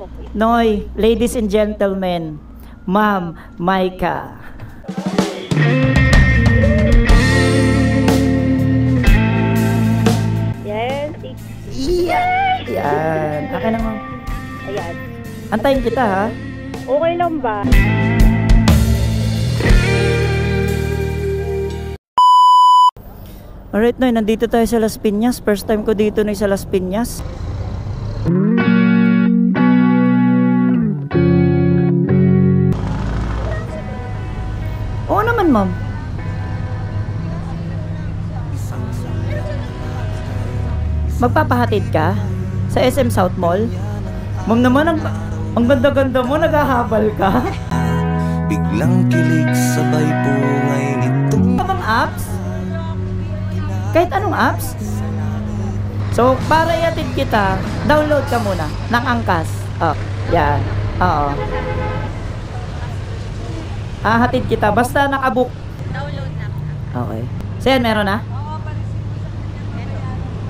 Opo. Noy, ladies and gentlemen, Ma'am Maika. Yes. Yeah. Yan. Akin naman. Ayan. Antayin kita ha. Okay lang ba? Alright Noy, nandito tayo sa Las Piñas. First time ko dito Noy sa Las Piñas. Oo naman ma'am. Magpapahatid ka sa SM South Mall? Ma'am naman, ang ganda-ganda mo, naghahabal ka. Biglang kilig sabay pungay nitong Bang apps? Kahit anong apps? So, para iatid kita, download ka muna ng Angkas. Oh, yan. Oo. Hatid kita, basta nakabook. Download na. Okay. So yan, meron na?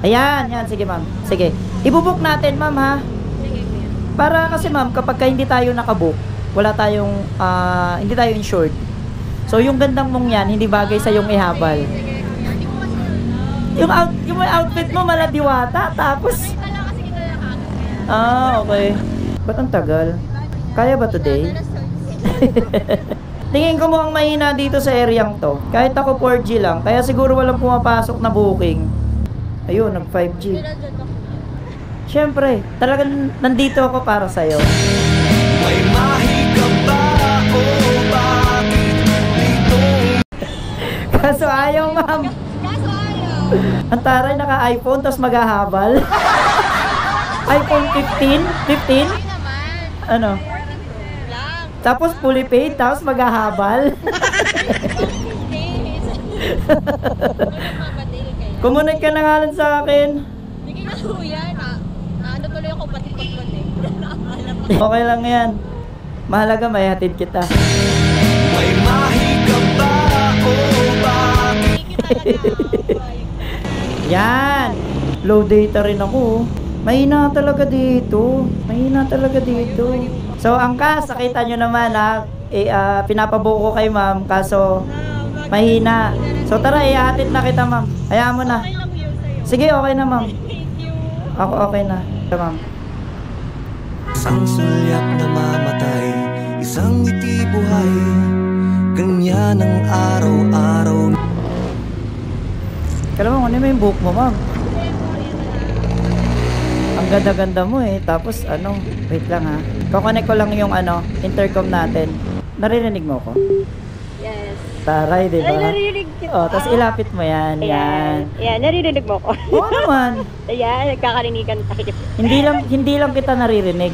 Ayan, yan. Sige ma'am. Sige. Ibubook natin ma'am ha. Para kasi ma'am, kapag hindi tayo nakabook, wala tayong, hindi tayo insured. So yung gandang mong yan, hindi bagay sa yung ihabal. Yung outfit mo maladiwata, tapos... okay. Ba't ang tagal? Kaya ba today? Tingin ko mukhang mahina dito sa areang to. Kahit ako 4G lang, kaya siguro walang pumapasok na booking. Ayun, nag 5G. Siyempre, talagang nandito ako para sa'yo. may mahika ba o bakit dito? Kaso ayaw, ma'am. Ang taray, naka-iPhone, tapos maghahabal. iPhone 15? 15? Ano? Tapos fully paid, tapos maghahabal. Kumunay ka na nga lang sa akin. Hindi ka na yan. Ano tuloy ako pati-pagpag eh. Okay lang yan. Mahalaga may hatid kita. May mahika ba o bakit? Yan. Low data rin ako. Mahina talaga dito. Mahina talaga dito. So, Angkas, nakita nyo naman ha. Pinapabuko kay ma'am. Kaso, mahina. So, tara, ihatid na kita ma'am. Hayaan mo na. Sige, okay na ma'am. Ako okay na. Ma'am. Isang sulyap na mamatay, isang ngiti buhay, ganyan ang araw-araw. Kala mo, ano yung book mo ma'am? Ang ganda-ganda mo eh. Tapos ano, wait lang ha. Kukonek ko lang yung intercom natin. Naririnig mo ko? Yes. Taray, di ba? Ay, naririnig kita. Oh, tapos ilapit mo yan. Yan. Yan, naririnig mo ko. Oo naman. Ayan, nagkakarinigan tayo. Hindi lang kita naririnig.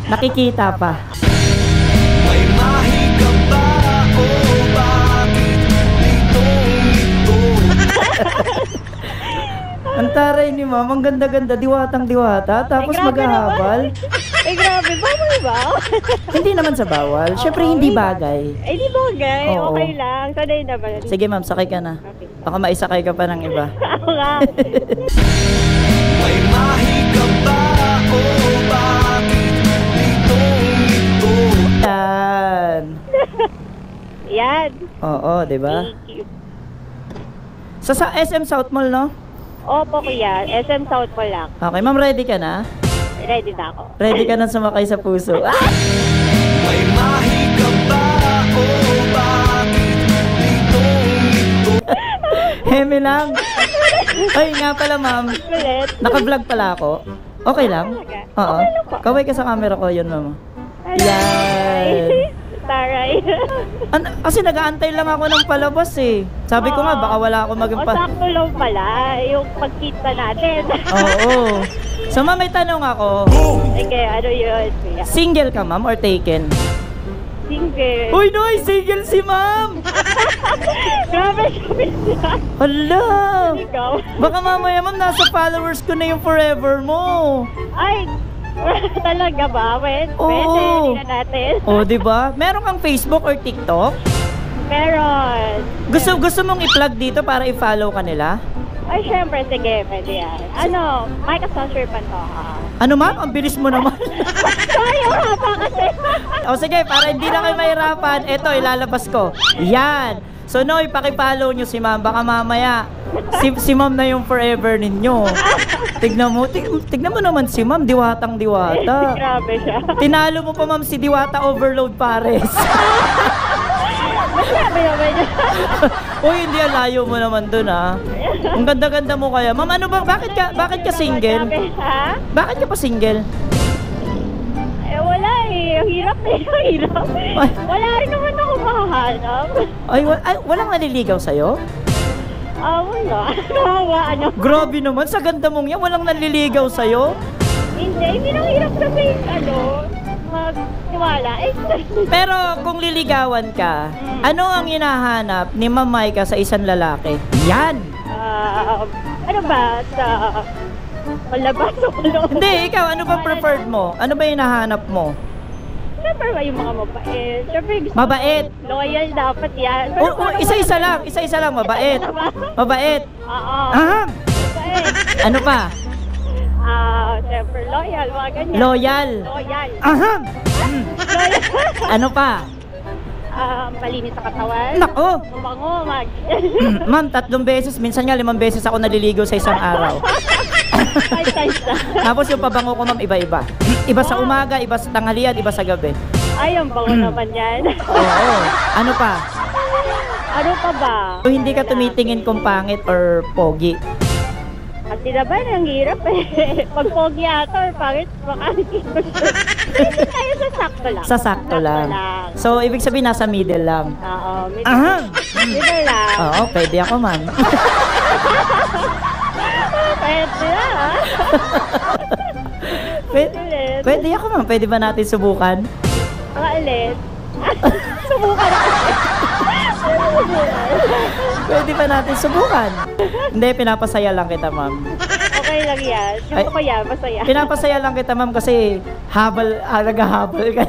Nakikita pa. May mahika ba o bakit dito? Ang taray ni ma'am, ang ganda-ganda, diwatang diwata, tapos maghahabal. Ay, grabe, bawal ba? Hindi naman sa bawal. Siyempre, hindi bagay. Ay, di bagay. Oo. Okay lang. Sanay naman. Sige ma'am, sakay ka na. Okay. Baka maisakay ka pa ng iba. Ako nga. May mahika ba o bakit dito? Yan. Yan. Oo, di ba? Thank you. Sa SM South Mall, no? Opo, kuya. SM South po lang. Okay, ma'am, ready ka na? Ready na ako. Ready ka na sumakay sa puso? Ah! May mahika ba o bakit dito? Heme lang. Ay, nga pala, ma'am. Ulit. Naka-vlog pala ako. Okay lang? Oo. Okay lang po. Kaway ka sa camera ko, yun, ma'am. Aray. Yan. Taray. Kasi nag-aantay lang ako ng palabas eh. Sabi ko nga, baka wala ako maging O, sakto lang pala. Yung pagkita natin. Oo. So, ma'am, may tanong ako. Okay, ano yun, kuya? Single ka, ma'am, or taken? Single. Uy, Noy! Single si ma'am! Grabe siya. Hala! Ikaw. Baka mamaya, ma'am, nasa followers ko na yung forever mo. Ay, talaga ba? Pwede, Oo. hindi na natin. O, di ba? Meron kang Facebook or TikTok? Meron. Gusto mong i-plug dito para i-follow ka nila? Ay, syempre, sige, pwede yan. Ano, Micah Sasher Pantoja. Ano ma'am? Ang bilis mo naman. Sorry, wala pa kasi. O sige, para hindi na kayo mahirapan, eto, ilalabas ko. Yan. So, Noy, pakipollow nyo si ma'am. Baka mamaya, si ma'am na yung forever ninyo. Tignan mo naman si ma'am, diwatang diwata. Grabe siya. Tinalo mo pa ma'am si Diwata Overload Pares. Grabe naman niya. Uy, hindi, layo mo naman dun ah. Ang ganda-ganda mo kaya. Ma'am, ano ba? Bakit ka single? Grabe, ha? Bakit ka pa single? Eh, wala eh. Ang hirap eh. Ang hirap. Ay. Wala rin naman ako makahanap. Ay, walang naliligaw sa'yo? Wala. Nawa, ano? Grabe naman, sa ganda mong yan, walang naliligaw sa'yo? Hindi nang hirap sabihin, magtiwala. Eh, Pero kung liligawan ka, ano ang hinahanap ni Ma'am Micah sa isang lalaki? Yan! ano ba? Sa palabas o loob? Hindi, ikaw, ano ba preferred mo? Ano ba hinahanap mo? Siyempre ba yung mga mabait? Siyempre gusto Mabait. ko, loyal dapat yan. Isa-isa lang, mabait. Mabait. Oo. Ah, Mabait. ano pa? Siyempre loyal, mga ganyan. Loyal. Loyal. Aha! Loyal. Ano pa? Malinis sa katawan. Nako! Mabango, Ma'am, 3 beses, minsan nga 5 beses ako naliligo sa isang araw. 5 times na. Tapos yung pabango ko ma'am, iba-iba. Iba sa umaga, iba sa tanghalian, iba sa gabi. Ay, ang bango naman yan. Oo. Ano pa? Ano pa ba? Kung hindi ka tumitingin kung pangit or pogi. At di na ba, ang hirap eh. Pag pogi ata or pangit, baka hindi tayo sa sakto lang. Sa sakto lang. So, ibig sabihin nasa middle lang. Oo, Aha! middle lang. Oo, pwede ako ma'am. Pwede na, ha? Pwede ako ma'am. Pwede ba natin subukan? Mga ulit. Subukan ako. Pwede ba natin subukan? Hindi, pinapasaya lang kita ma'am. Okay lang yan. Gusto ko yan, masaya. Pinapasaya lang kita ma'am kasi naghahabol ka.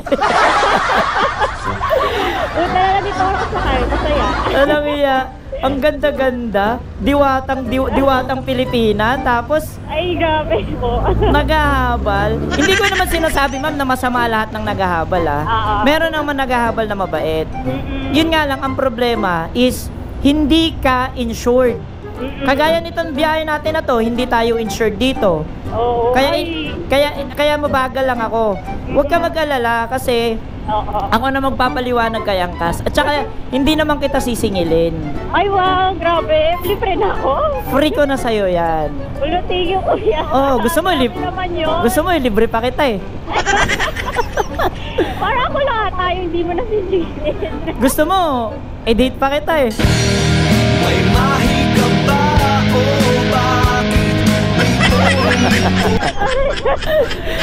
Buta na dito ako sa kayo, masaya. Alam niya, ang ganda-ganda. Diwatang Pilipina. Tapos, Ay, grabe po. naghahabal. Hindi ko naman sinasabi ma'am na masama lahat ng naghahabal ah. Meron naman naghahabal na mabait. Yun nga lang, ang problema is hindi ka insured. Kagaya nitong biyahe natin na to, hindi tayo insured dito. Oo. Kaya mabagal lang ako. Huwag ka mag-alala kasi ako na magpapaliwanag kay Angkas. At saka, hindi naman kita sisingilin. Ay, wow, grabe. Libre na ako. Free ko na sa'yo yan. Ulutigil ko yan. Oo, gusto mo naman yun. Gusto mo libre pa kita eh. Para ako lahat tayo, hindi mo nasisingilin. Gusto mo, date pa kita eh. May mahiga ba o bakit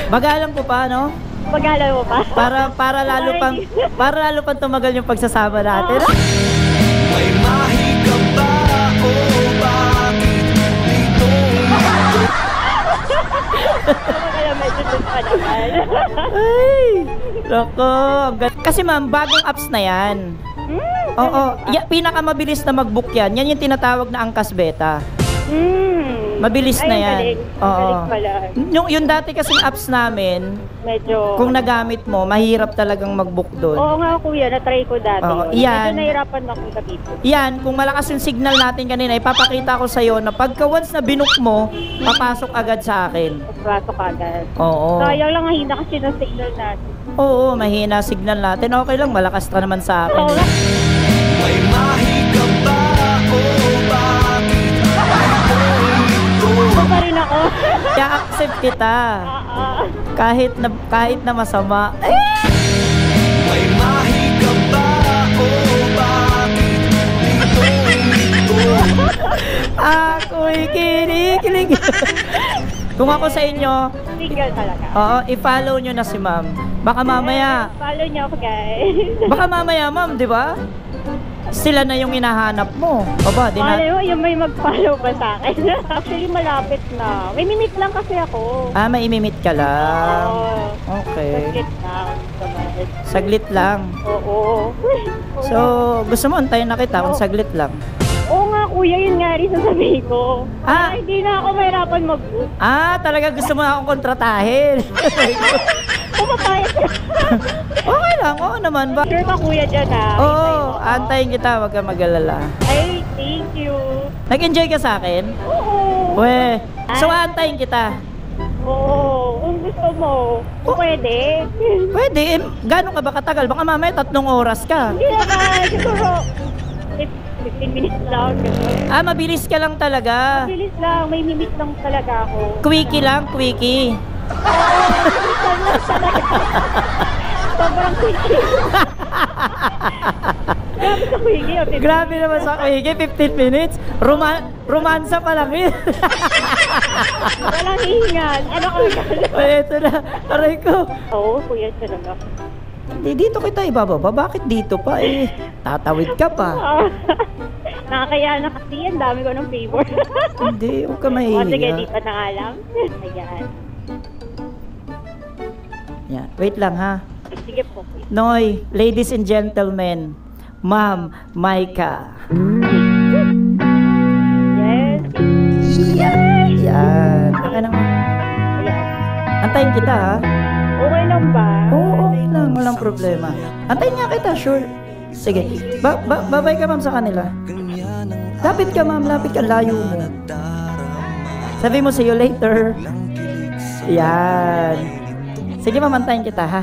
Bagalan ko pa, no? Pag-alala mo pa? Para lalo pang tumagal yung pagsasama natin. May mahiga ba o bakit dito Kaya medyo dun pa naman. Ay, loko. Kasi ma'am, bagong apps na yan. Oo, pinakamabilis na mag-book yan. Yan yung tinatawag na Angkas Beta. Mabilis na yan. Oo. Yung dati kasing apps namin, medyo kung nagamit mo, mahirap talagang mag-book doon. Oo nga kuya, na-try ko dati. Oo, yun. yan. Medyo nahirapan ako dito. Yan, kung malakas yung signal natin kanina, ipapakita ko sa'yo na pagka once na binook mo, papasok agad sa akin. Pasok agad. Oo. Sayang lang, hina kasi ng signal natin. Oo, mahina signal natin. Okay lang, malakas ka naman sa akin. Oo nga. May mahiga ba o bakit Ito pa rin ako. Kaya accept kita. Kahit na masama. May mahiga ba o bakit dito Ako'y kinikilig. Kung ako sa inyo, Single talaga. oo, i-follow nyo na si ma'am. Baka mamaya, Follow niyo ako guys. baka mamaya ma'am, di ba? Sila na yung hinahanap mo. Aba, Follow mo, yung may mag-follow ba sa akin? Actually, malapit na. May minute lang kasi ako. may imimit ka lang. Oo. Okay. Saglit lang. Saglit lang. Oo. So, gusto mo antayin na kita kung saglit lang. Oo nga kuya, yun nga rin sasabihin ko. Ah. Hindi na ako mahirapan mag-book. Talaga gusto mo na akong kontratahin. Pumapayag ka. Okay lang, oo naman ba? Sure ka kuya dyan ah. Oo, antayin kita, wag kang mag-alala. Ay, thank you. Nag-enjoy ka sa akin? Oo. We, so antayin kita. Oo, kung gusto mo. Kung pwede. Pwede, gano'n ka ba katagal? Baka mamaya 3 oras ka. Hindi naman, siguro 15 minutes lang. Ganun. Mabilis ka lang talaga. Bilis lang, may minute lang talaga ako. Quickie lang, quickie. Sobrang quickie. Grabe sa quickie. Grabe naman sa quickie, 15 minutes. Romansa pa lang yun. Walang hingal. Ano ka Ay, ito na. Aray ko. Oo, kuya siya lang. Dito kita ibababa. Bakit dito pa eh? Tatawid ka pa. Nakakaya na kasi yan. Dami ko ng favor. Hindi, huwag ka O, sige, mahihiya. dito na nga lang. Ayan. Yan. Wait lang ha. Sige po. Noy, ladies and gentlemen, Ma'am Maika. Yes. Yan. Ano nga? Ayan. Antayin kita ha. Okay lang ba? Oo, okay lang. Walang problema. Antayin nga kita, sure. Sige. Babay ka, ma'am, sa kanila. Lapit ka, ma'am. Lapit ka. Layo mo. Sabi mo, see you later. Yan. Sige, ma'am, antayin kita, ha?